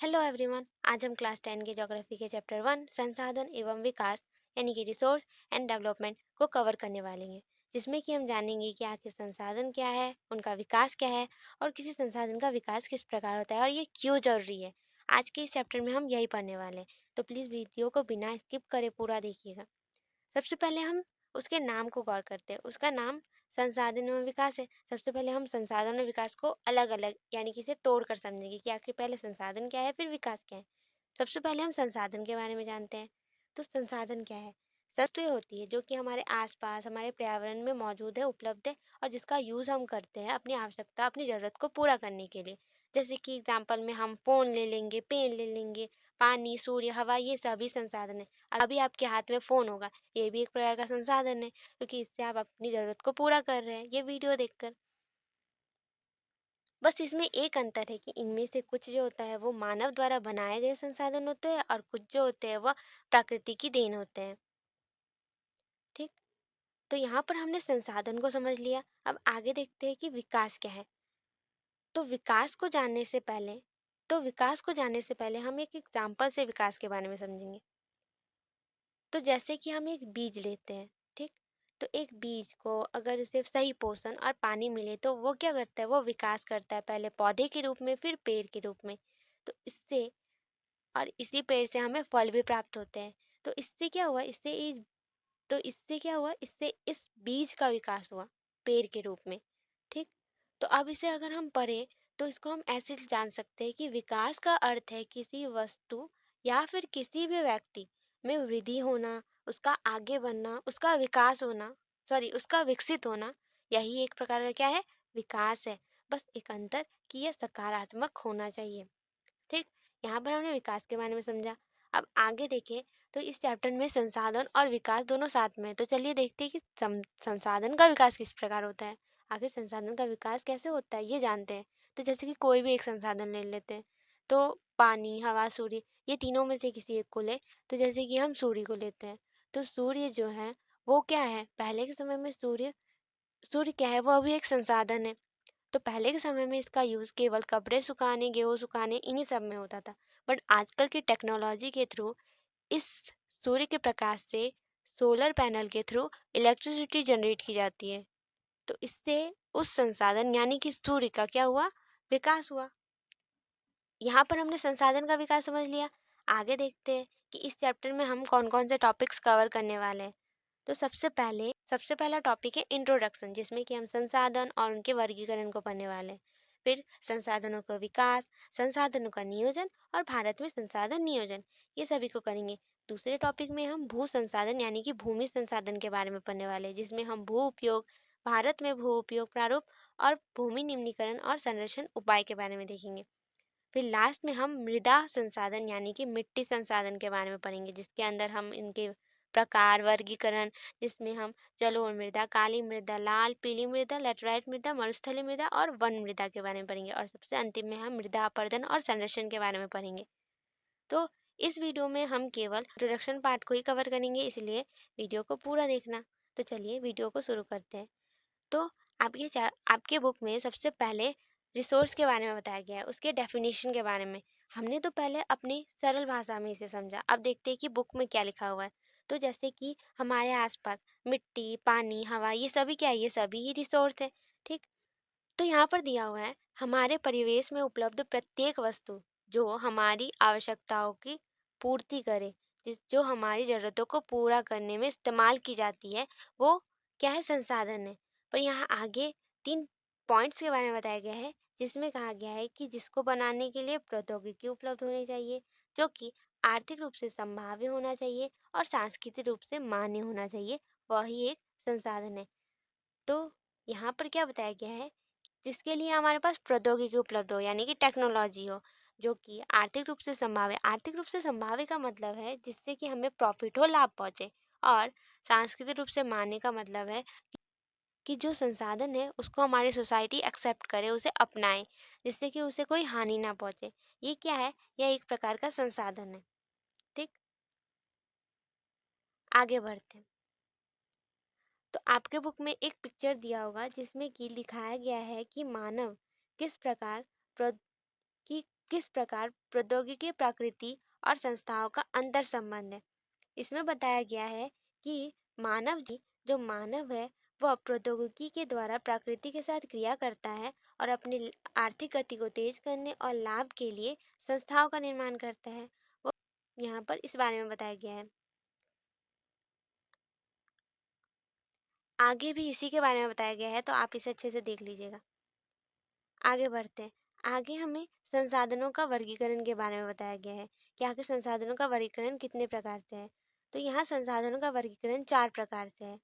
Hello everyone. आज हम class 10 के ज्योग्राफी के चैप्टर 1 संसाधन एवं विकास यानी कि रिसोर्स एंड डेवलपमेंट को कवर करने वाले हैं, जिसमें कि हम जानेंगे कि आखिर संसाधन क्या है, उनका विकास क्या है और किसी संसाधन का विकास किस प्रकार होता है और ये क्यों जरूरी है। आज के इस चैप्टर में हम यही पढ़ने वाले हैं, तो प्लीज़ वीडियो को बिना स्किप करे पूरा देखिएगा। सबसे पहले हम उसके नाम को गौर करते हैं। उसका नाम संसाधन एवं विकास है। सबसे पहले हम संसाधन और विकास को अलग अलग यानी कि इसे तोड़ कर समझेंगे कि आखिर पहले संसाधन क्या है फिर विकास क्या है। सबसे पहले हम संसाधन के बारे में जानते हैं। तो संसाधन क्या है? वस्तुएं होती है जो कि हमारे आसपास हमारे पर्यावरण में मौजूद है, उपलब्ध है और जिसका यूज़ हम करते हैं अपनी आवश्यकता अपनी ज़रूरत को पूरा करने के लिए। जैसे कि एग्जाम्पल में हम फ़ोन ले लेंगे, पेन ले लेंगे, पानी, सूर्य, हवा, ये सभी संसाधन है। अभी आपके हाथ में फ़ोन होगा, ये भी एक प्रकार का संसाधन है, क्योंकि इससे आप अपनी ज़रूरत को पूरा कर रहे हैं ये वीडियो देखकर। बस इसमें एक अंतर है कि इनमें से कुछ जो होता है वो मानव द्वारा बनाए गए संसाधन होते हैं और कुछ जो होते हैं वह प्रकृति की देन होते हैं। ठीक, तो यहाँ पर हमने संसाधन को समझ लिया। अब आगे देखते हैं कि विकास क्या है। तो विकास को जानने से पहले हम एक एग्जाम्पल से विकास के बारे में समझेंगे। तो जैसे कि हम एक बीज लेते हैं, ठीक, तो एक बीज को अगर उसे सही पोषण और पानी मिले तो वो क्या करता है, वो विकास करता है, पहले पौधे के रूप में फिर पेड़ के रूप में। तो इससे और इसी पेड़ से हमें फल भी प्राप्त होते हैं। तो इससे क्या हुआ, इससे इस बीज का विकास हुआ पेड़ के रूप में। ठीक, तो अब इसे अगर हम पढ़ें तो इसको हम ऐसे जान सकते हैं कि विकास का अर्थ है किसी वस्तु या फिर किसी भी व्यक्ति में वृद्धि होना, उसका आगे बढ़ना, उसका विकास होना, सॉरी उसका विकसित होना। यही एक प्रकार का क्या है, विकास है। बस एक अंतर कि यह सकारात्मक होना चाहिए। ठीक, यहाँ पर हमने विकास के बारे में समझा। अब आगे देखें तो इस चैप्टर में संसाधन और विकास दोनों साथ में हैं। तो चलिए देखते हैं कि संसाधन का विकास किस प्रकार होता है। आखिर संसाधन का विकास कैसे होता है ये जानते हैं। तो जैसे कि कोई भी एक संसाधन ले लेते हैं, तो पानी, हवा, सूर्य, ये तीनों में से किसी एक को ले। तो जैसे कि हम सूर्य को लेते हैं, तो सूर्य जो है वो क्या है, पहले के समय में सूर्य सूर्य क्या है, वो भी एक संसाधन है। तो पहले के समय में इसका यूज़ केवल कपड़े सुखाने, गेहूँ सुखाने, इन्हीं सब में होता था। बट आजकल की टेक्नोलॉजी के थ्रू इस सूर्य के प्रकाश से सोलर पैनल के थ्रू इलेक्ट्रिसिटी जनरेट की जाती है। तो इससे उस संसाधन यानी कि सूर्य का क्या हुआ, विकास हुआ। यहाँ पर हमने संसाधन का विकास समझ लिया। आगे देखते हैं कि इस चैप्टर में हम कौन कौन से टॉपिक्स कवर करने वाले हैं। तो सबसे पहला टॉपिक है इंट्रोडक्शन, जिसमें कि हम संसाधन और उनके वर्गीकरण को पढ़ने वाले हैं। फिर संसाधनों का विकास, संसाधनों का नियोजन और भारत में संसाधन नियोजन, ये सभी को करेंगे। दूसरे टॉपिक में हम भू संसाधन यानी कि भूमि संसाधन के बारे में पढ़ने वाले हैं, जिसमें हम भू उपयोग, भारत में भू उपयोग प्रारूप और भूमि निम्नीकरण और संरक्षण उपाय के बारे में देखेंगे। फिर लास्ट में हम मृदा संसाधन यानी कि मिट्टी संसाधन के बारे में पढ़ेंगे, जिसके अंदर हम इनके प्रकार, वर्गीकरण, जिसमें हम जलोढ़ मृदा, काली मृदा, लाल पीली मृदा, लेटराइट मृदा, मरुस्थलीय मृदा और वन मृदा के बारे में पढ़ेंगे। और सबसे अंतिम में हम मृदा अपरदन और संरक्षण के बारे में पढ़ेंगे। तो इस वीडियो में हम केवल इंट्रोडक्शन पार्ट को ही कवर करेंगे, इसलिए वीडियो को पूरा देखना। तो चलिए वीडियो को शुरू करते हैं। तो आपके बुक में सबसे पहले रिसोर्स के बारे में बताया गया है, उसके डेफिनेशन के बारे में। हमने तो पहले अपनी सरल भाषा में इसे समझा, अब देखते हैं कि बुक में क्या लिखा हुआ है। तो जैसे कि हमारे आसपास मिट्टी, पानी, हवा, ये सभी क्या है, ये सभी ही रिसोर्स है। ठीक, तो यहाँ पर दिया हुआ है हमारे परिवेश में उपलब्ध प्रत्येक वस्तु जो हमारी आवश्यकताओं की पूर्ति करे, जो हमारी ज़रूरतों को पूरा करने में इस्तेमाल की जाती है, वो क्या है, संसाधन है। पर यहाँ आगे 3 पॉइंट्स के बारे में बताया गया है, जिसमें कहा गया है कि जिसको बनाने के लिए प्रौद्योगिकी उपलब्ध होनी चाहिए, जो कि आर्थिक रूप से संभाव्य होना चाहिए और सांस्कृतिक रूप से मान्य होना चाहिए, वही एक संसाधन है। तो यहाँ पर क्या बताया गया है, जिसके लिए हमारे पास प्रौद्योगिकी उपलब्ध हो यानी कि टेक्नोलॉजी हो, जो कि आर्थिक रूप से संभाव्य, आर्थिक रूप से संभाव्य का मतलब है जिससे कि हमें प्रॉफिट हो, लाभ पहुँचे। और सांस्कृतिक रूप से मान्य का मतलब है कि जो संसाधन है उसको हमारी सोसाइटी एक्सेप्ट करे, उसे अपनाए, जिससे कि उसे कोई हानि ना पहुँचे। ये क्या है, यह एक प्रकार का संसाधन है। ठीक, आगे बढ़ते हैं। तो आपके बुक में एक पिक्चर दिया होगा जिसमें कि दिखाया गया है कि मानव किस प्रकार प्रौ- कि किस प्रकार प्रौद्योगिकी प्रकृति और संस्थाओं का अंतर संबंध है। इसमें बताया गया है कि जो मानव है वह प्रौद्योगिकी के द्वारा प्रकृति के साथ क्रिया करता है और अपनी आर्थिक गति को तेज करने और लाभ के लिए संस्थाओं का निर्माण करता है। वो यहाँ पर इस बारे में बताया गया है। आगे भी इसी के बारे में बताया गया है, तो आप इसे अच्छे से देख लीजिएगा। आगे बढ़ते हैं। आगे हमें संसाधनों का वर्गीकरण के बारे में बताया गया है कि आखिर संसाधनों का वर्गीकरण कितने प्रकार से है। तो यहाँ संसाधनों का वर्गीकरण 4 प्रकार से है।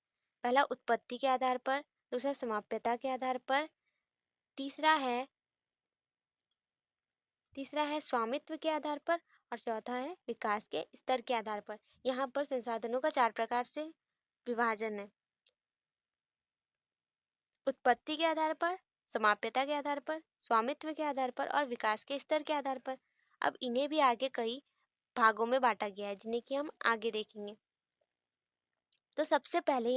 पहला उत्पत्ति के आधार पर, दूसरा समाप्यता के आधार पर, तीसरा है स्वामित्व के आधार पर और चौथा है विकास के स्तर के आधार पर। यहाँ पर संसाधनों का 4 प्रकार से विभाजन है। उत्पत्ति के आधार पर, समाप्यता के आधार पर, स्वामित्व के आधार पर और विकास के स्तर के आधार पर। अब इन्हें भी आगे कई भागों में बांटा गया है जिन्हें कि हम आगे देखेंगे। तो सबसे पहले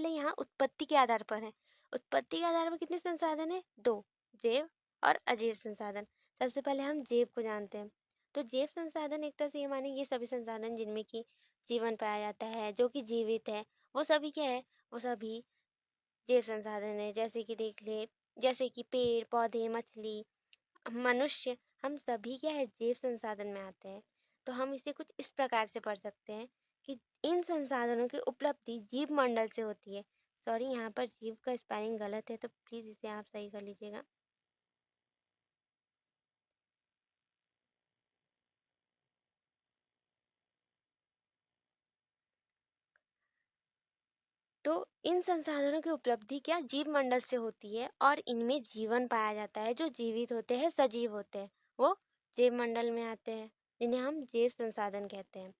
यहाँ उत्पत्ति के आधार पर है। उत्पत्ति के आधार पर कितने संसाधन है? 2, जैव और अजैव संसाधन। सबसे पहले हम जैव को जानते हैं। तो जैव संसाधन एक तरह से ये माने ये सभी संसाधन जिनमें कि जीवन पाया जाता है, जो कि जीवित है, वो सभी क्या है? वो सभी जैव संसाधन है। जैसे कि पेड़ पौधे, मछली, मनुष्य, हम सभी क्या है? जैव संसाधन में आते हैं। तो हम इसे कुछ इस प्रकार से पढ़ सकते हैं कि इन संसाधनों की उपलब्धि जीव मंडल से होती है। सॉरी, यहाँ पर जीव का स्पेलिंग गलत है, तो प्लीज इसे आप सही कर लीजिएगा। तो इन संसाधनों की उपलब्धि क्या जीव मंडल से होती है और इनमें जीवन पाया जाता है। जो जीवित होते हैं, सजीव होते हैं, वो जैव मंडल में आते हैं, जिन्हें हम जैव संसाधन कहते हैं।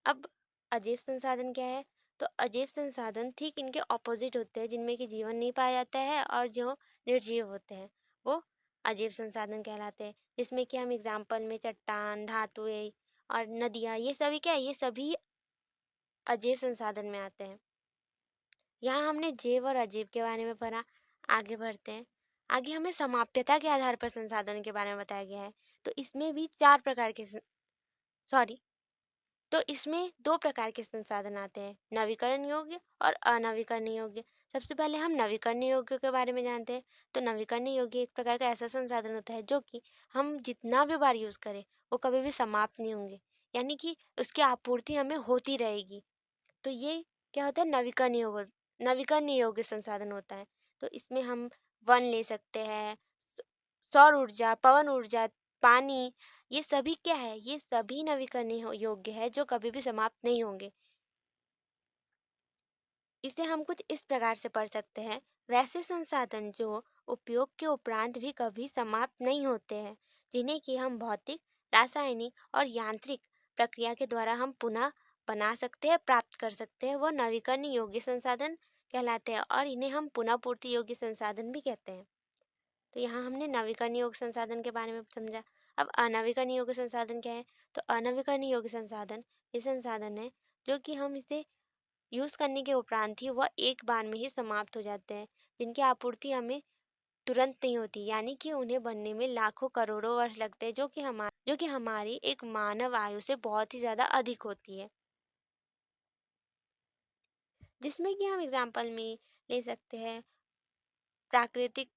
अब अजैव संसाधन क्या है? तो अजैव संसाधन ठीक इनके ऑपोजिट होते हैं, जिनमें कि जीवन नहीं पाया जाता है और जो निर्जीव होते हैं वो अजैव संसाधन कहलाते हैं। जिसमें कि हम एग्जाम्पल में चट्टान, धातुएं और नदियाँ, ये सभी क्या है? ये सभी अजैव संसाधन में आते हैं। यहाँ हमने जैव और अजैव के बारे में पढ़ा। आगे बढ़ते हैं। आगे हमें समाप्यता के आधार पर संसाधन के बारे में बताया गया है। तो इसमें भी 4 प्रकार के सॉरी तो इसमें 2 प्रकार के संसाधन आते हैं, नवीकरण योग्य और अनवीकरणीय योग्य। सबसे पहले हम नवीकरणीय योग्य के बारे में जानते हैं। तो नवीकरणीय योग्य एक प्रकार का ऐसा संसाधन होता है जो कि हम जितना भी बार यूज़ करें वो कभी भी समाप्त नहीं होंगे, यानी कि उसकी आपूर्ति हमें होती रहेगी। तो ये क्या होता है? नवीकरणीय योग्य संसाधन होता है। तो इसमें हम वन ले सकते हैं, सौर ऊर्जा, पवन ऊर्जा, पानी, ये सभी क्या है? ये सभी नवीकरणीय योग्य है जो कभी भी समाप्त नहीं होंगे। इसे हम कुछ इस प्रकार से पढ़ सकते हैं। वैसे संसाधन जो उपयोग के उपरांत भी कभी समाप्त नहीं होते हैं, जिन्हें कि हम भौतिक, रासायनिक और यांत्रिक प्रक्रिया के द्वारा हम पुनः बना सकते हैं, प्राप्त कर सकते हैं, वो नवीकरणीय योग्य संसाधन कहलाते हैं और इन्हें हम पुनः पूर्ति योग्य संसाधन भी कहते हैं। तो यहाँ हमने नवीकरणीय योग्य संसाधन के बारे में समझा। अब अनवीकरणीय योग्य संसाधन क्या है? तो अनवीकरणीय योग्य संसाधन ये संसाधन है जो कि हम इसे यूज़ करने के उपरांत ही वह एक बार में ही समाप्त हो जाते हैं, जिनकी आपूर्ति हमें तुरंत नहीं होती, यानी कि उन्हें बनने में लाखों करोड़ों वर्ष लगते हैं, जो कि हमारी एक मानव आयु से बहुत ही ज़्यादा अधिक होती है। जिसमें कि हम एग्जाम्पल में ले सकते हैं प्राकृतिक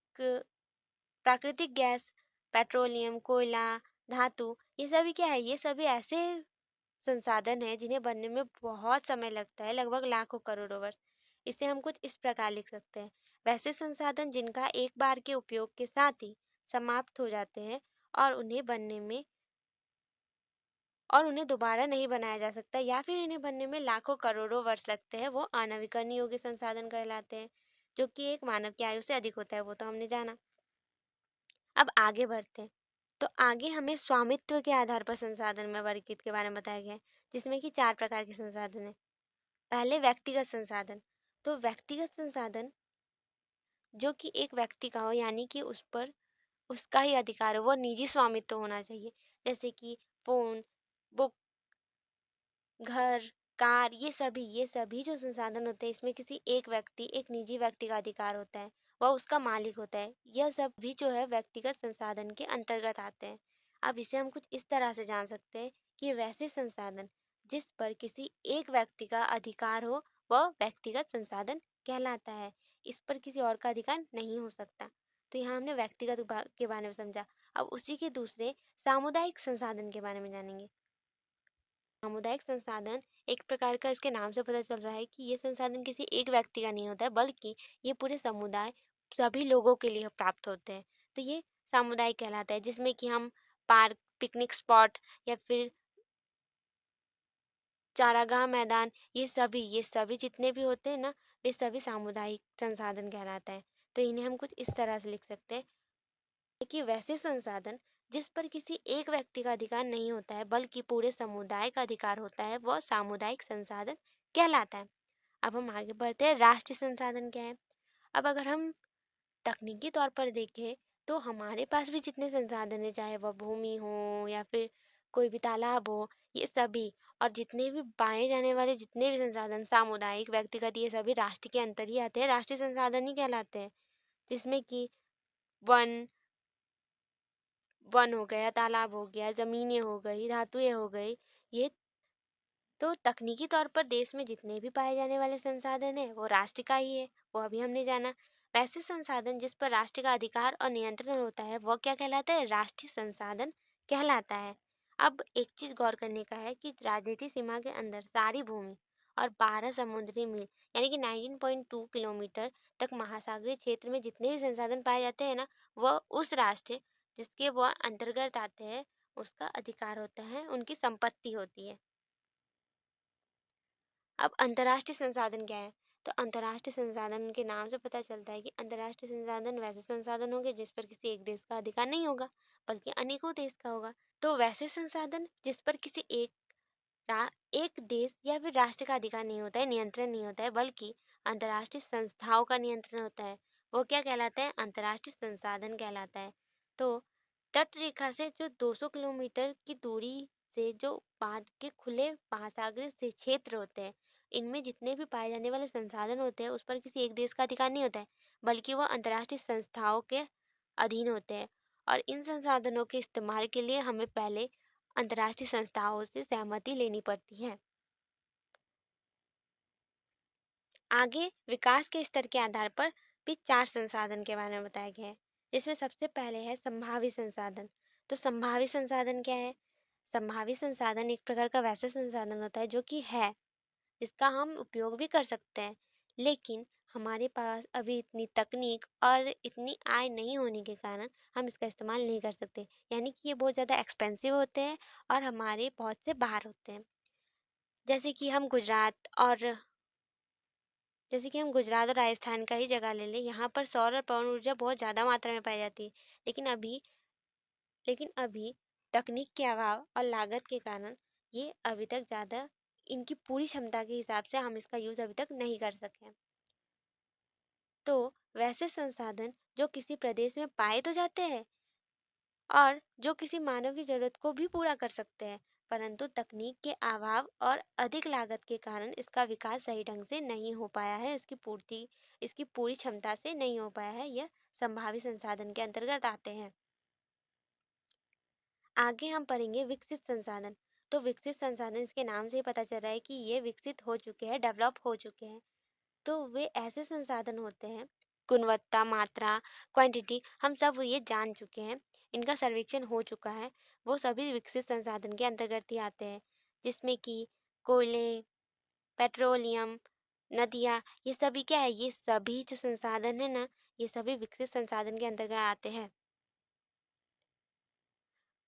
प्राकृतिक गैस, पेट्रोलियम, कोयला, धातु, ये सभी क्या है? ये सभी ऐसे संसाधन है जिन्हें बनने में बहुत समय लगता है, लगभग लाखों करोड़ों वर्ष। इसे हम कुछ इस प्रकार लिख सकते हैं। वैसे संसाधन जिनका एक बार के उपयोग के साथ ही समाप्त हो जाते हैं और उन्हें दोबारा नहीं बनाया जा सकता, या फिर इन्हें बनने में लाखों करोड़ों वर्ष लगते हैं, वो अनवीकरणीय योग्य संसाधन कहलाते हैं, जो कि एक मानव की आयु से अधिक होता है, वो तो हमने जाना। अब आगे बढ़ते हैं। तो आगे हमें स्वामित्व के आधार पर संसाधन में वर्गीकृत के बारे में बताया गया है, जिसमें कि 4 प्रकार के संसाधन हैं। पहले व्यक्तिगत संसाधन। तो व्यक्तिगत संसाधन जो कि एक व्यक्ति का हो, यानी कि उस पर उसका ही अधिकार हो, वो निजी स्वामित्व होना चाहिए। जैसे कि फ़ोन, बुक, घर, कार, ये सभी जो संसाधन होते हैं, इसमें किसी एक निजी व्यक्ति का अधिकार होता है। वह उसका मालिक होता है। यह सब भी जो है व्यक्तिगत संसाधन के अंतर्गत आते हैं। अब इसे हम कुछ इस तरह से जान सकते हैं कि वैसे संसाधन जिस पर किसी एक व्यक्ति का अधिकार हो वह व्यक्तिगत संसाधन कहलाता है। इस पर किसी और का अधिकार नहीं हो सकता। तो यहाँ हमने व्यक्तिगत के बारे में समझा। अब उसी के दूसरे सामुदायिक संसाधन के बारे में जानेंगे। सामुदायिक संसाधन एक प्रकार का, इसके नाम से पता चल रहा है कि ये संसाधन किसी एक व्यक्ति का नहीं होता है, बल्कि ये पूरे समुदाय, सभी लोगों के लिए प्राप्त होते हैं। तो ये सामुदायिक कहलाता है, जिसमें कि हम पार्क, पिकनिक स्पॉट या फिर चारागाह मैदान, ये सभी जितने भी होते हैं ना, वे सभी सामुदायिक संसाधन कहलाता है। तो इन्हें हम कुछ इस तरह से लिख सकते हैं कि वैसे संसाधन जिस पर किसी एक व्यक्ति का अधिकार नहीं होता है, बल्कि पूरे समुदाय का अधिकार होता है, वह सामुदायिक संसाधन कहलाता है। अब हम आगे बढ़ते हैं, राष्ट्रीय संसाधन क्या है। अब अगर हम तकनीकी तौर पर देखें तो हमारे पास भी जितने संसाधन है, चाहे वह भूमि हो या फिर कोई भी तालाब हो, ये सभी और जितने भी पाए जाने वाले जितने भी संसाधन, सामुदायिक, व्यक्तिगत, ये सभी राष्ट्र के अंतर ही आते हैं, राष्ट्रीय संसाधन ही कहलाते हैं। जिसमें कि वन वन हो गया, तालाब हो गया, जमीनें हो गई, धातुएं हो गई, ये तो तकनीकी तौर पर देश में जितने भी पाए जाने वाले संसाधन है वो राष्ट्र का ही है, वो अभी हमने जाना। वैसे संसाधन जिस पर राष्ट्र का अधिकार और नियंत्रण होता है वो क्या कहलाता है, राष्ट्रीय संसाधन कहलाता है। अब एक चीज गौर करने का है कि राजनीतिक सीमा के अंदर सारी भूमि और 12 समुद्री मील यानी कि 19.2 किलोमीटर तक महासागरीय क्षेत्र में जितने भी संसाधन पाए जाते हैं ना, वह उस राष्ट्र जिसके वह अंतर्गत आते हैं उसका अधिकार होता है, उनकी संपत्ति होती है। अब अंतर्राष्ट्रीय संसाधन क्या है, तो अंतर्राष्ट्रीय संसाधन के नाम से पता चलता है कि अंतर्राष्ट्रीय संसाधन वैसे संसाधन होंगे जिस पर किसी एक देश का अधिकार नहीं होगा, बल्कि अनेकों देश का होगा। तो वैसे संसाधन जिस पर किसी एक देश या फिर राष्ट्र का अधिकार नहीं होता है, नियंत्रण नहीं होता है, बल्कि अंतर्राष्ट्रीय संस्थाओं का नियंत्रण होता है, वो क्या कहलाता है, अंतर्राष्ट्रीय संसाधन कहलाता है। तो तट रेखा से जो 200 किलोमीटर की दूरी से जो बाहर के खुले महासागरीय से क्षेत्र होते हैं, इनमें जितने भी पाए जाने वाले संसाधन होते हैं उस पर किसी एक देश का अधिकार नहीं होता है, बल्कि वह अंतर्राष्ट्रीय संस्थाओं के अधीन होते हैं। और इन संसाधनों के इस्तेमाल के लिए हमें पहले अंतर्राष्ट्रीय संस्थाओं से सहमति लेनी पड़ती है। आगे विकास के स्तर के आधार पर भी 4 संसाधन के बारे में बताया गया है, जिसमें सबसे पहले है संभावी संसाधन। तो संभावी संसाधन क्या है, संभावी संसाधन एक प्रकार का वैसा संसाधन होता है जो कि है, इसका हम उपयोग भी कर सकते हैं, लेकिन हमारे पास अभी इतनी तकनीक और इतनी आय नहीं होने के कारण हम इसका इस्तेमाल नहीं कर सकते, यानी कि ये बहुत ज़्यादा एक्सपेंसिव होते हैं और हमारे बहुत से बाहर होते हैं। जैसे कि हम गुजरात और राजस्थान का ही जगह ले लें, यहाँ पर सौर और पवन ऊर्जा बहुत ज़्यादा मात्रा में पाई जाती है, लेकिन अभी तकनीक के अभाव और लागत के कारण ये अभी तक ज़्यादा, इनकी पूरी क्षमता के हिसाब से हम इसका यूज़ अभी तक नहीं कर सके हैं। तो वैसे संसाधन जो किसी प्रदेश में पाए तो जाते हैं और जो किसी मानव की ज़रूरत को भी पूरा कर सकते हैं, परंतु तकनीक के अभाव और अधिक लागत के कारण इसका विकास सही ढंग से नहीं हो पाया है, इसकी पूरी क्षमता से नहीं हो पाया है। यह संभावित संसाधन के अंतर्गत आते हैं। आगे हम पढ़ेंगे विकसित संसाधन। तो विकसित संसाधन, इसके नाम से ही पता चल रहा है कि ये विकसित हो चुके हैं, डेवलप हो चुके हैं। तो वे ऐसे संसाधन होते हैं, गुणवत्ता, मात्रा, क्वांटिटी हम सब ये जान चुके हैं, इनका सर्वेक्षण हो चुका है, वो सभी विकसित संसाधन के अंतर्गत ही आते हैं। जिसमें कि कोयले, पेट्रोलियम, नदियाँ, ये सभी क्या है, ये सभी जो संसाधन है ना, ये सभी विकसित संसाधन के अंतर्गत आते हैं।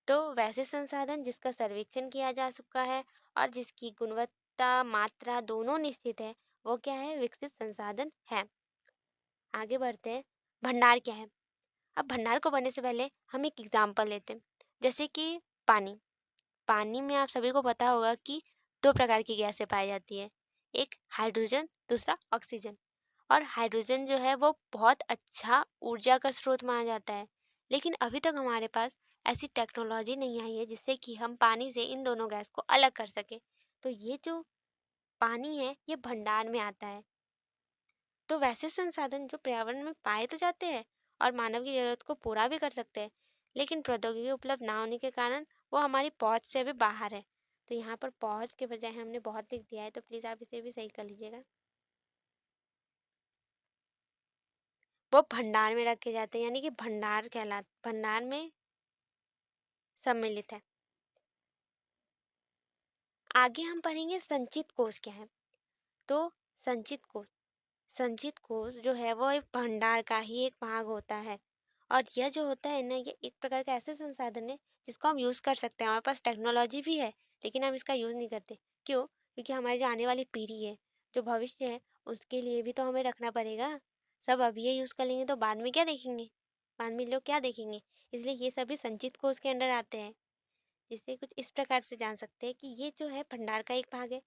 तो वैसे संसाधन जिसका सर्वेक्षण किया जा चुका है और जिसकी गुणवत्ता, मात्रा दोनों निश्चित है, वो क्या है, विकसित संसाधन है। आगे बढ़ते हैं, भंडार क्या है। अब भंडार को बनने से पहले हम एक एग्जाम्पल लेते हैं, जैसे कि पानी। पानी में आप सभी को पता होगा कि 2 प्रकार की गैसें पाई जाती है, एक हाइड्रोजन, दूसरा ऑक्सीजन। और हाइड्रोजन जो है वो बहुत अच्छा ऊर्जा का स्रोत माना जाता है, लेकिन अभी तक हमारे पास ऐसी टेक्नोलॉजी नहीं आई है जिससे कि हम पानी से इन दोनों गैस को अलग कर सकें। तो ये जो पानी है ये भंडार में आता है। तो वैसे संसाधन जो पर्यावरण में पाए तो जाते हैं और मानव की जरूरत को पूरा भी कर सकते हैं, लेकिन प्रौद्योगिकी उपलब्ध ना होने के कारण वो हमारी पहुंच से भी बाहर है। तो यहाँ पर पहुंच के बजाय हमने बहुत लिख दिया है, तो प्लीज़ आप इसे भी सही कर लीजिएगा। वो भंडार में रखे जाते हैं, यानी कि भंडार में सम्मिलित है। आगे हम पढ़ेंगे संचित कोष क्या है। तो संचित कोष संचित कोष जो है वो एक भंडार का ही एक भाग होता है। और यह जो होता है ना, ये एक प्रकार का ऐसा संसाधन है जिसको हम यूज़ कर सकते हैं। हमारे पास टेक्नोलॉजी भी है, लेकिन हम इसका यूज़ नहीं करते। क्यों? क्योंकि हमारी जो आने वाली पीढ़ी है, जो भविष्य है, उसके लिए भी तो हमें रखना पड़ेगा। सब अभी ये यूज़ कर लेंगे तो बाद में क्या देखेंगे? बाद में लोग क्या देखेंगे? इसलिए ये सभी संचित कोष के अंडर आते हैं। जिससे कुछ इस प्रकार से जान सकते हैं कि ये जो है भंडार का एक भाग है,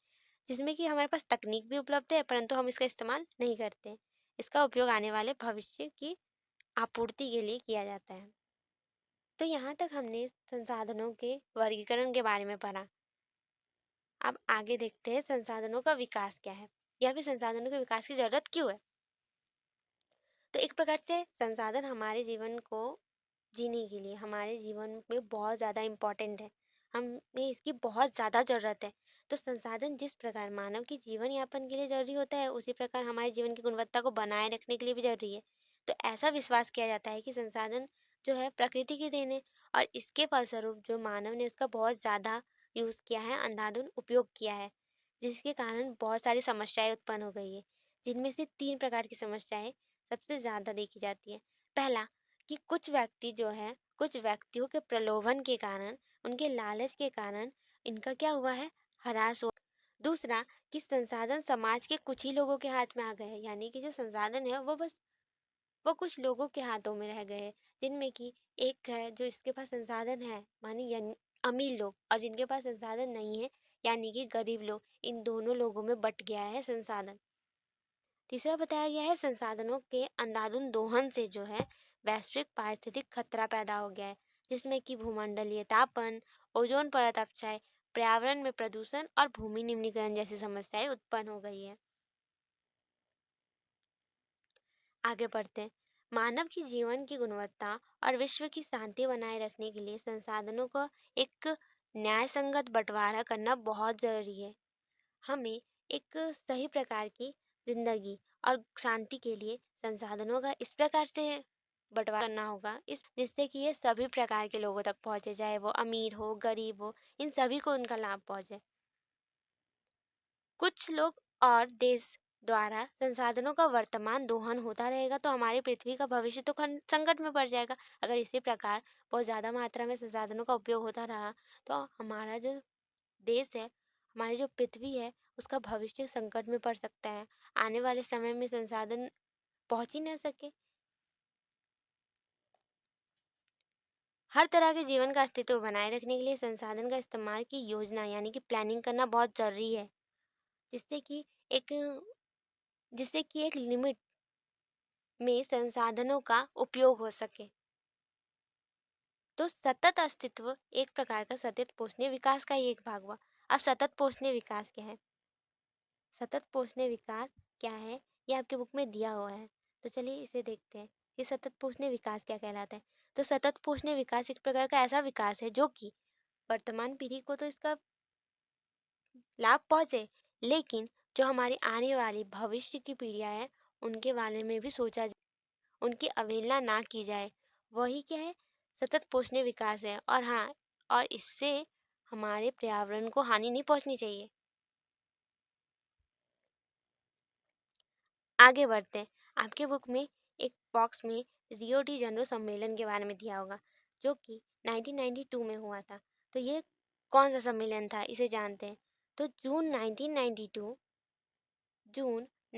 जिसमें कि हमारे पास तकनीक भी उपलब्ध है, परंतु हम इसका इस्तेमाल नहीं करते हैं। इसका उपयोग आने वाले भविष्य की आपूर्ति के लिए किया जाता है। तो यहाँ तक हमने संसाधनों के वर्गीकरण के बारे में पढ़ा। अब आगे देखते हैं संसाधनों का विकास क्या है, या फिर संसाधनों के विकास की जरूरत क्यों है। तो एक प्रकार से संसाधन हमारे जीवन को जीने के लिए, हमारे जीवन में बहुत ज़्यादा इम्पोर्टेंट है। हमें इसकी बहुत ज़्यादा ज़रूरत है। तो संसाधन जिस प्रकार मानव की जीवन यापन के लिए ज़रूरी होता है, उसी प्रकार हमारे जीवन की गुणवत्ता को बनाए रखने के लिए भी ज़रूरी है। तो ऐसा विश्वास किया जाता है कि संसाधन जो है प्रकृति की देन है, और इसके फलस्वरूप जो मानव ने उसका बहुत ज़्यादा यूज़ किया है, अंधाधुंध उपयोग किया है, जिसके कारण बहुत सारी समस्याएं उत्पन्न हो गई है। जिनमें से 3 प्रकार की समस्याएं सबसे ज़्यादा देखी जाती है। पहला, कि कुछ व्यक्तियों के प्रलोभन के कारण, उनके लालच के कारण इनका क्या हुआ है, ह्रास हुआ। दूसरा, कि संसाधन समाज के कुछ ही लोगों के हाथ में आ गए हैं, यानी कि जो संसाधन है वो कुछ लोगों के हाथों में रह गए हैं, जिनमें कि एक है जो इसके पास संसाधन है, मानी यानी अमीर लोग, और जिनके पास संसाधन नहीं है, यानी कि गरीब लोग। इन दोनों लोगों में बट गया है संसाधन। तीसरा बताया गया है संसाधनों के अंधाधुंध दोहन से जो है वैश्विक पारिस्थितिक खतरा पैदा हो गया है, जिसमें कि भूमंडलीय तापन, ओजोन परत अपक्षय, पर्यावरण में प्रदूषण और भूमि निम्नीकरण जैसी समस्याएं उत्पन्न हो गई है। आगे बढ़ते हैं। मानव की जीवन की गुणवत्ता और विश्व की शांति बनाए रखने के लिए संसाधनों का एक न्याय संगत बंटवारा करना बहुत जरूरी है। हमें एक सही प्रकार की जिंदगी और शांति के लिए संसाधनों का इस प्रकार से बंटवारा करना होगा, इस जिससे कि ये सभी प्रकार के लोगों तक पहुंचे, चाहे वो अमीर हो गरीब हो, इन सभी को उनका लाभ पहुंचे। कुछ लोग और देश द्वारा संसाधनों का वर्तमान दोहन होता रहेगा तो हमारी पृथ्वी का भविष्य तो संकट में पड़ जाएगा। अगर इसी प्रकार बहुत ज़्यादा मात्रा में संसाधनों का उपयोग होता रहा तो हमारा जो देश है, हमारी जो पृथ्वी है, उसका भविष्य संकट में पड़ सकता है। आने वाले समय में संसाधन पहुंच ही ना सके। हर तरह के जीवन का अस्तित्व बनाए रखने के लिए संसाधन का इस्तेमाल की योजना यानी कि प्लानिंग करना बहुत जरूरी है, जिससे कि एक एक लिमिट में संसाधनों का उपयोग हो सके। तो सतत अस्तित्व एक प्रकार का सतत पोषणीय विकास का ही एक भाग हुआ। अब सतत पोषणीय विकास क्या है? सतत पोषणीय विकास क्या है, ये आपके बुक में दिया हुआ है। तो चलिए इसे देखते हैं कि सतत पोषणीय विकास क्या कहलाता है। तो सतत पोषणीय विकास एक प्रकार का ऐसा विकास है जो कि वर्तमान पीढ़ी को तो इसका लाभ पहुंचे, लेकिन जो हमारी आने वाली भविष्य की पीढ़ियां हैं, उनके बारे में भी सोचा जाए, उनकी अवहेलना ना की जाए। वही क्या है, सतत पोषणीय विकास है। और हाँ, और इससे हमारे पर्यावरण को हानि नहीं पहुंचनी चाहिए। आगे बढ़ते हैं। आपके बुक में एक बॉक्स में रियो डी जनरो सम्मेलन के बारे में दिया होगा, जो कि 1992 में हुआ था। तो ये कौन सा सम्मेलन था, इसे जानते हैं। तो जून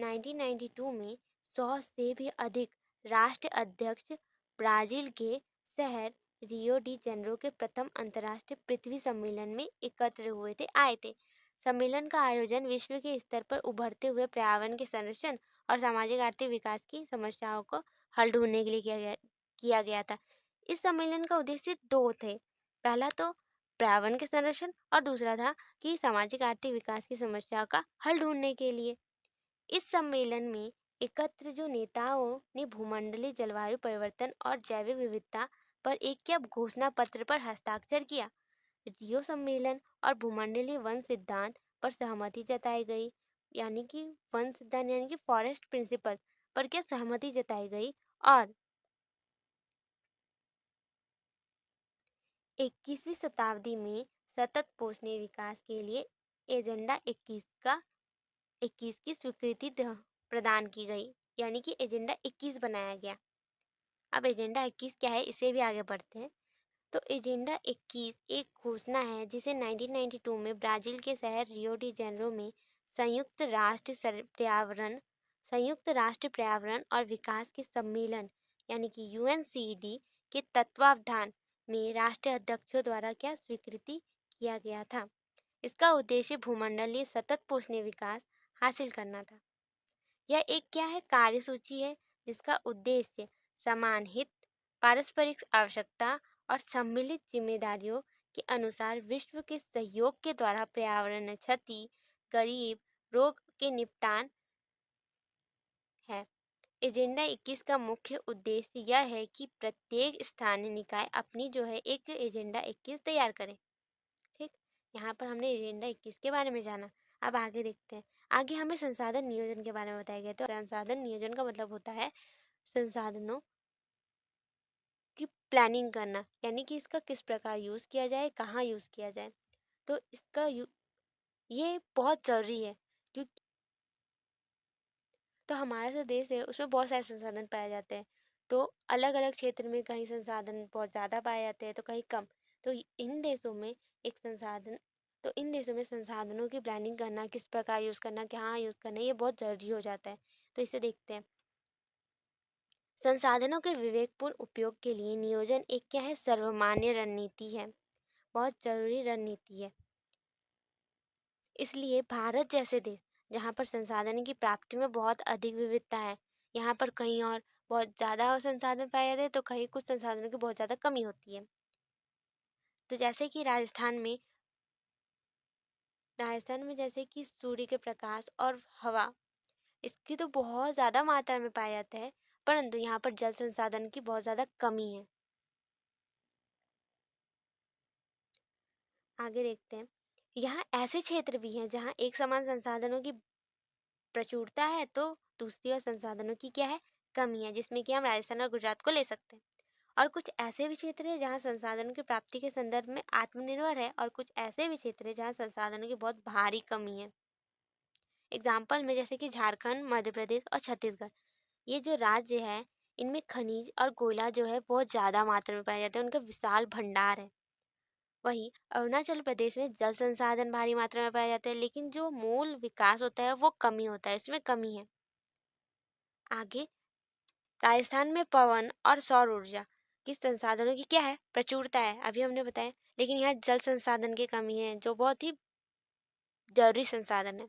1992 में 100 से भी अधिक राष्ट्र अध्यक्ष ब्राज़ील के शहर रियो डी जेनेरो के प्रथम अंतर्राष्ट्रीय पृथ्वी सम्मेलन में एकत्र हुए थे आए थे। सम्मेलन का आयोजन विश्व के स्तर पर उभरते हुए पर्यावरण के संरक्षण और सामाजिक आर्थिक विकास की समस्याओं को हल ढूंढने के लिए किया गया था। इस सम्मेलन का उद्देश्य दो थे। पहला तो पर्यावरण के संरक्षण, और दूसरा था कि सामाजिक आर्थिक विकास की समस्याओं का हल ढूंढने के लिए। इस सम्मेलन में एकत्र जो नेताओं ने भूमंडलीय जलवायु परिवर्तन और जैव विविधता पर एक क्या घोषणा पत्र पर हस्ताक्षर किया। रियो सम्मेलन और भूमंडलीय वन सिद्धांत पर सहमति जताई गई, यानी कि वन सिद्धांत यानी कि फॉरेस्ट प्रिंसिपल पर क्या सहमति जताई गई। और 21वीं शताब्दी में सतत पोषणीय विकास के लिए एजेंडा 21 की स्वीकृति प्रदान की गई, यानी कि एजेंडा 21 बनाया गया। अब एजेंडा 21 क्या है, इसे भी आगे बढ़ते हैं। तो एजेंडा 21 एक घोषणा है जिसे 1992 में ब्राजील के शहर रियो डी जेनेरो में संयुक्त राष्ट्र पर्यावरण और विकास के सम्मेलन यानी कि यूएनसीईडी के तत्वावधान में राष्ट्र अध्यक्षों द्वारा क्या स्वीकृति किया गया था। इसका उद्देश्य भूमंडलीय सतत पोषणीय विकास हासिल करना था। यह एक क्या है, कार्यसूची है जिसका उद्देश्य समान हित, पारस्परिक आवश्यकता और सम्मिलित जिम्मेदारियों के अनुसार विश्व के सहयोग के द्वारा पर्यावरण क्षति, गरीब, रोग के निपटान है। एजेंडा 21 का मुख्य उद्देश्य यह है कि प्रत्येक स्थानीय निकाय अपनी जो है एक एजेंडा 21 तैयार करे। ठीक, यहाँ पर हमने एजेंडा 21 के बारे में जाना। अब आगे देखते हैं। आगे हमें संसाधन नियोजन के बारे में बताया गया। तो संसाधन नियोजन का मतलब होता है संसाधनों की प्लानिंग करना, यानी कि इसका किस प्रकार यूज़ किया जाए, कहाँ यूज़ किया जाए। तो ये बहुत ज़रूरी है, क्योंकि तो हमारा जो देश है उसमें बहुत सारे संसाधन पाए जाते हैं। तो अलग अलग क्षेत्र में कहीं संसाधन बहुत ज़्यादा पाए जाते हैं तो कहीं कम। तो इन देशों में इन देशों में संसाधनों की प्लानिंग करना, किस प्रकार यूज़ करना, कहाँ यूज़ करना, ये बहुत ज़रूरी हो जाता है। तो इसे देखते हैं। संसाधनों के विवेकपूर्ण उपयोग के लिए नियोजन एक क्या है, सर्वमान्य रणनीति है, बहुत जरूरी रणनीति है। इसलिए भारत जैसे देश जहाँ पर संसाधन की प्राप्ति में बहुत अधिक विविधता है, यहाँ पर कहीं और बहुत ज़्यादा संसाधन पाए जाते हैं तो कहीं कुछ संसाधनों की बहुत ज़्यादा कमी होती है। तो जैसे कि राजस्थान में जैसे कि सूर्य के प्रकाश और हवा, इसकी तो बहुत ज़्यादा मात्रा में पाया जाता है, परंतु यहाँ पर जल संसाधन की बहुत ज़्यादा कमी है। आगे देखते हैं। यहाँ ऐसे क्षेत्र भी हैं जहाँ एक समान संसाधनों की प्रचुरता है तो दूसरी ओर संसाधनों की क्या है, कमी है, जिसमें कि हम राजस्थान और गुजरात को ले सकते हैं। और कुछ ऐसे भी क्षेत्र है जहाँ संसाधनों की प्राप्ति के संदर्भ में आत्मनिर्भर है और कुछ ऐसे भी क्षेत्र है जहाँ संसाधनों की बहुत भारी कमी है। एग्जाम्पल में जैसे कि झारखंड, मध्य प्रदेश और छत्तीसगढ़, ये जो राज्य है इनमें खनिज और कोयला जो है बहुत ज़्यादा मात्रा में पाया जाता है, उनका विशाल भंडार है। वहीं अरुणाचल प्रदेश में जल संसाधन भारी मात्रा में पाए जाते हैं, लेकिन जो मूल विकास होता है वो कमी होता है, इसमें कमी है। आगे राजस्थान में पवन और सौर ऊर्जा की संसाधनों की क्या है, प्रचुरता है, अभी हमने बताया, लेकिन यहाँ जल संसाधन की कमी है जो बहुत ही जरूरी संसाधन है।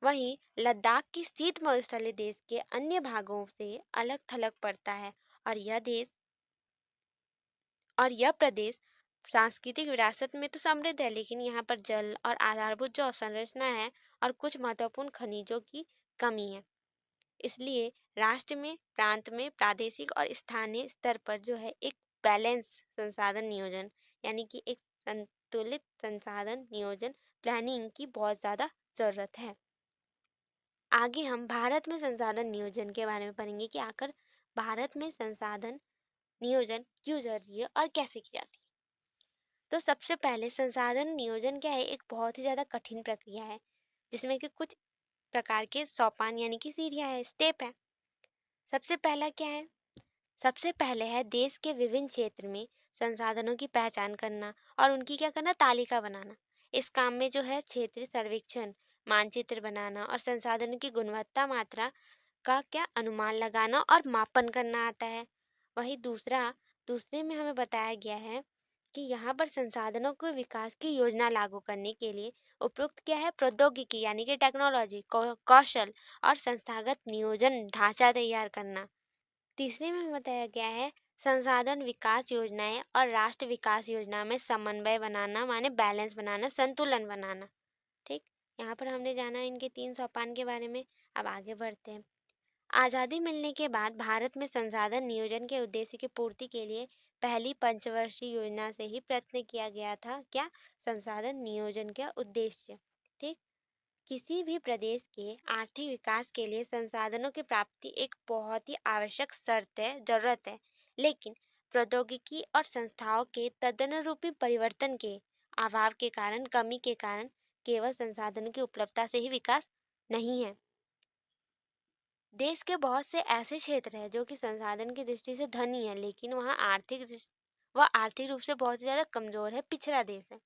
वहीं लद्दाख की शीत मरुस्थलीय देश के अन्य भागों से अलग थलग पड़ता है और यह प्रदेश सांस्कृतिक विरासत में तो समृद्ध है, लेकिन यहाँ पर जल और आधारभूत जो अवसंरचना है और कुछ महत्वपूर्ण खनिजों की कमी है। इसलिए राष्ट्र में, प्रांत में, प्रादेशिक और स्थानीय स्तर पर जो है एक बैलेंस संसाधन नियोजन यानी कि एक संतुलित संसाधन नियोजन प्लानिंग की बहुत ज़्यादा ज़रूरत है। आगे हम भारत में संसाधन नियोजन के बारे में पढ़ेंगे कि आखिर भारत में संसाधन नियोजन क्यों जरूरी है और कैसे की जाती है। तो सबसे पहले संसाधन नियोजन क्या है, एक बहुत ही ज़्यादा कठिन प्रक्रिया है जिसमें कि कुछ प्रकार के सोपान यानी कि सीढ़ियाँ है, स्टेप है। सबसे पहला क्या है, सबसे पहले है देश के विभिन्न क्षेत्र में संसाधनों की पहचान करना और उनकी क्या करना, तालिका बनाना। इस काम में जो है क्षेत्रीय सर्वेक्षण, मानचित्र बनाना और संसाधनों की गुणवत्ता मात्रा का क्या अनुमान लगाना और मापन करना आता है। वही दूसरे में हमें बताया गया है कि यहाँ पर संसाधनों के विकास की योजना लागू करने के लिए उपयुक्त क्या है, प्रौद्योगिकी यानी कि टेक्नोलॉजी, कौशल और संस्थागत नियोजन ढांचा तैयार करना। तीसरे में बताया गया है संसाधन विकास योजनाएं और राष्ट्र विकास योजना में समन्वय बनाना, माने बैलेंस बनाना, संतुलन बनाना। ठीक, यहाँ पर हमने जाना इनके 3 सोपान के बारे में। अब आगे बढ़ते हैं। आज़ादी मिलने के बाद भारत में संसाधन नियोजन के उद्देश्य की पूर्ति के लिए पहली पंचवर्षीय योजना से ही प्रयत्न किया गया था। क्या? संसाधन नियोजन का उद्देश्य। ठीक। किसी भी प्रदेश के आर्थिक विकास के लिए संसाधनों की प्राप्ति एक बहुत ही आवश्यक शर्त है, जरूरत है। लेकिन प्रौद्योगिकी और संस्थाओं के तदनुरूपी परिवर्तन के अभाव के कारण, कमी के कारण केवल संसाधनों की उपलब्धता से ही विकास नहीं है। देश के बहुत से ऐसे क्षेत्र हैं जो कि संसाधन की दृष्टि से धनी है, लेकिन वह आर्थिक रूप से बहुत ही ज़्यादा कमज़ोर है, पिछड़ा देश है।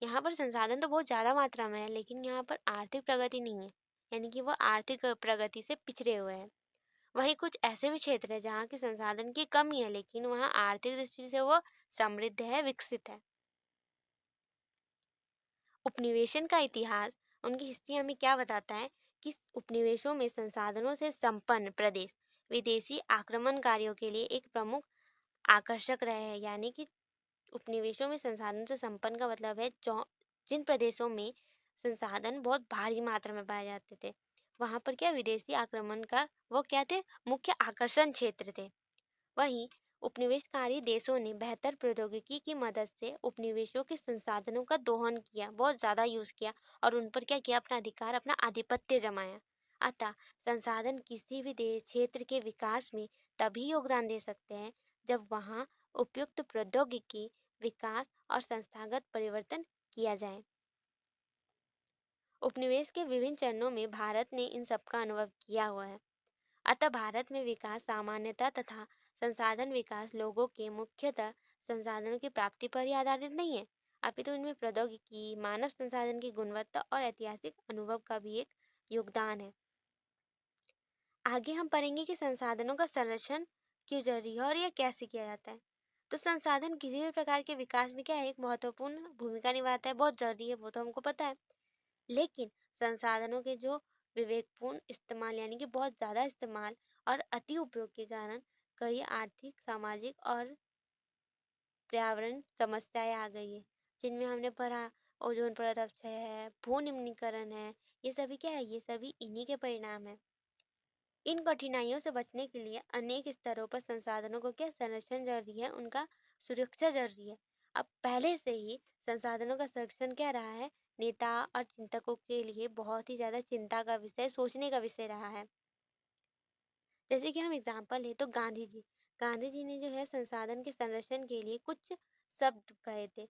यहाँ पर संसाधन तो बहुत ज़्यादा मात्रा में है, लेकिन यहाँ पर आर्थिक प्रगति नहीं है, यानी कि वह आर्थिक प्रगति से पिछड़े हुए हैं। वहीं कुछ ऐसे भी क्षेत्र है जहाँ की संसाधन की कमी है, लेकिन वहाँ आर्थिक दृष्टि से वह समृद्ध है, विकसित है। उपनिवेशन का इतिहास, उनकी हिस्ट्री हमें क्या बताता है कि उपनिवेशों में संसाधनों से संपन्न प्रदेश विदेशी आक्रमणकारियों के लिए एक प्रमुख आकर्षक रहे हैं। यानी कि उपनिवेशों में संसाधन से संपन्न का मतलब है जिन प्रदेशों में संसाधन बहुत भारी मात्रा में पाए जाते थे, वहाँ पर क्या विदेशी आक्रमण का वो क्या थे, मुख्य आकर्षण क्षेत्र थे। वहीं उपनिवेशकारी देशों ने बेहतर प्रौद्योगिकी की मदद से उपनिवेशों के संसाधनों का दोहन किया, बहुत ज़्यादा यूज़ किया और उन पर क्या किया, अपना अधिकार, अपना आधिपत्य जमाया। अतः संसाधन किसी भी देश क्षेत्र के विकास में तभी योगदान दे सकते हैं जब वहाँ उपयुक्त प्रौद्योगिकी, विकास और संस्थागत परिवर्तन किया जाए। उपनिवेश के विभिन्न चरणों में भारत ने इन सबका अनुभव किया हुआ है। अतः भारत में विकास सामान्यता तथा संसाधन विकास लोगों के मुख्यतः संसाधनों की प्राप्ति पर ही आधारित नहीं है, अपितु इनमें प्रौद्योगिकी, मानव संसाधन की गुणवत्ता और ऐतिहासिक अनुभव का भी एक योगदान है। आगे हम पढ़ेंगे कि संसाधनों का संरक्षण क्यों जरूरी है और यह कैसे किया जाता है। तो संसाधन किसी भी प्रकार के विकास में क्या है, एक महत्वपूर्ण भूमिका निभाता है, बहुत जरूरी है, वो तो हमको पता है। लेकिन संसाधनों के जो विवेकपूर्ण इस्तेमाल, यानी कि बहुत ज़्यादा इस्तेमाल और अति उपयोग के कारण कई आर्थिक, सामाजिक और पर्यावरण समस्याएं आ गई है, जिनमें हमने पढ़ा ओजोन परत क्षय है, भू निम्नीकरण है। ये सभी क्या है, ये सभी इन्हीं के परिणाम है। इन कठिनाइयों से बचने के लिए अनेक स्तरों पर संसाधनों को क्या संरक्षण जरूरी है, उनका सुरक्षा जरूरी है। अब पहले से ही संसाधनों का संरक्षण क्या रहा है, नेता और चिंतकों के लिए बहुत ही ज़्यादा चिंता का विषय, सोचने का विषय रहा है। जैसे कि हम एग्जाम्पल ले तो गांधी जी ने जो है संसाधन के संरक्षण के लिए कुछ शब्द कहे थे।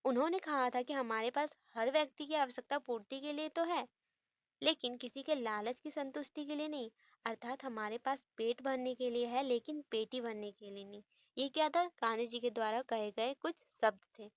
उन्होंने कहा था कि हमारे पास हर व्यक्ति की आवश्यकता पूर्ति के लिए तो है, लेकिन किसी के लालच की संतुष्टि के लिए नहीं। अर्थात हमारे पास पेट भरने के लिए है, लेकिन पेटी भरने के लिए नहीं। ये क्या था, गांधी जी के द्वारा कहे गए कुछ शब्द थे।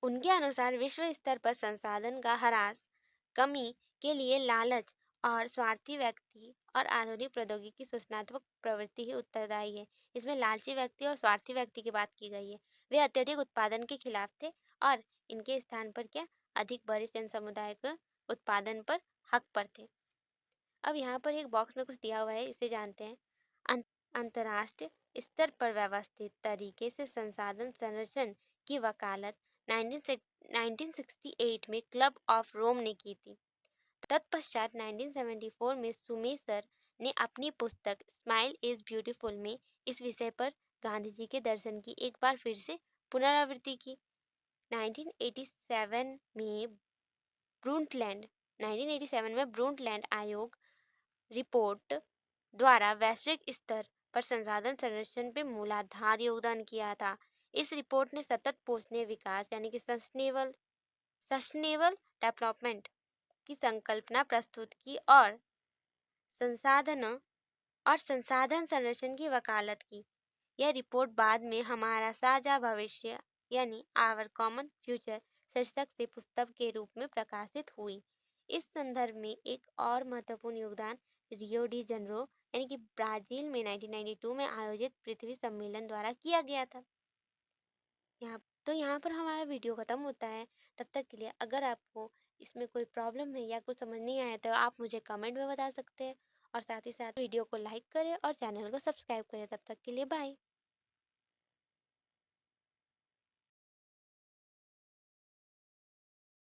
उनके अनुसार विश्व स्तर पर संसाधन का ह्रास, कमी के लिए लालच और स्वार्थी व्यक्ति और आधुनिक प्रौद्योगिकी की सूचनात्मक प्रवृत्ति ही उत्तरदायी है। इसमें लालची व्यक्ति और स्वार्थी व्यक्ति की बात की गई है। वे अत्यधिक उत्पादन के खिलाफ थे और इनके स्थान पर क्या, अधिक वरिष्ठ जन समुदाय के उत्पादन पर हक पर थे। अब यहाँ पर एक बॉक्स में कुछ दिया हुआ है, इसे जानते हैं। अंतर्राष्ट्रीय स्तर पर व्यवस्थित तरीके से संसाधन संरक्षण की वकालत 1968 में क्लब ऑफ रोम ने की थी। तत्पश्चात 1974 में सुमेसर ने अपनी पुस्तक स्माइल इज ब्यूटीफुल में इस विषय पर गांधी जी के दर्शन की एक बार फिर से पुनरावृत्ति की। 1987 में ब्रूंटलैंड 1987 में ब्रूंटलैंड आयोग रिपोर्ट द्वारा वैश्विक स्तर पर संसाधन संरक्षण पे मूलाधार योगदान किया था। इस रिपोर्ट ने सतत पोषणीय विकास, यानी कि सस्टेनेबल डेवलपमेंट की संकल्पना प्रस्तुत की और संसाधन संरक्षण की वकालत की। यह रिपोर्ट बाद में हमारा साझा भविष्य, यानी आवर कॉमन फ्यूचर शीर्षक से पुस्तक के रूप में प्रकाशित हुई। इस संदर्भ में एक और महत्वपूर्ण योगदान रियो डी जनरो, यानी कि ब्राजील में 1992 में आयोजित पृथ्वी सम्मेलन द्वारा किया गया था। यहाँ पर हमारा वीडियो ख़त्म होता है। तब तक के लिए अगर आपको इसमें कोई प्रॉब्लम है या कुछ समझ नहीं आया तो आप मुझे कमेंट में बता सकते हैं, और साथ ही साथ वीडियो को लाइक करें और चैनल को सब्सक्राइब करें। तब तक के लिए बाय।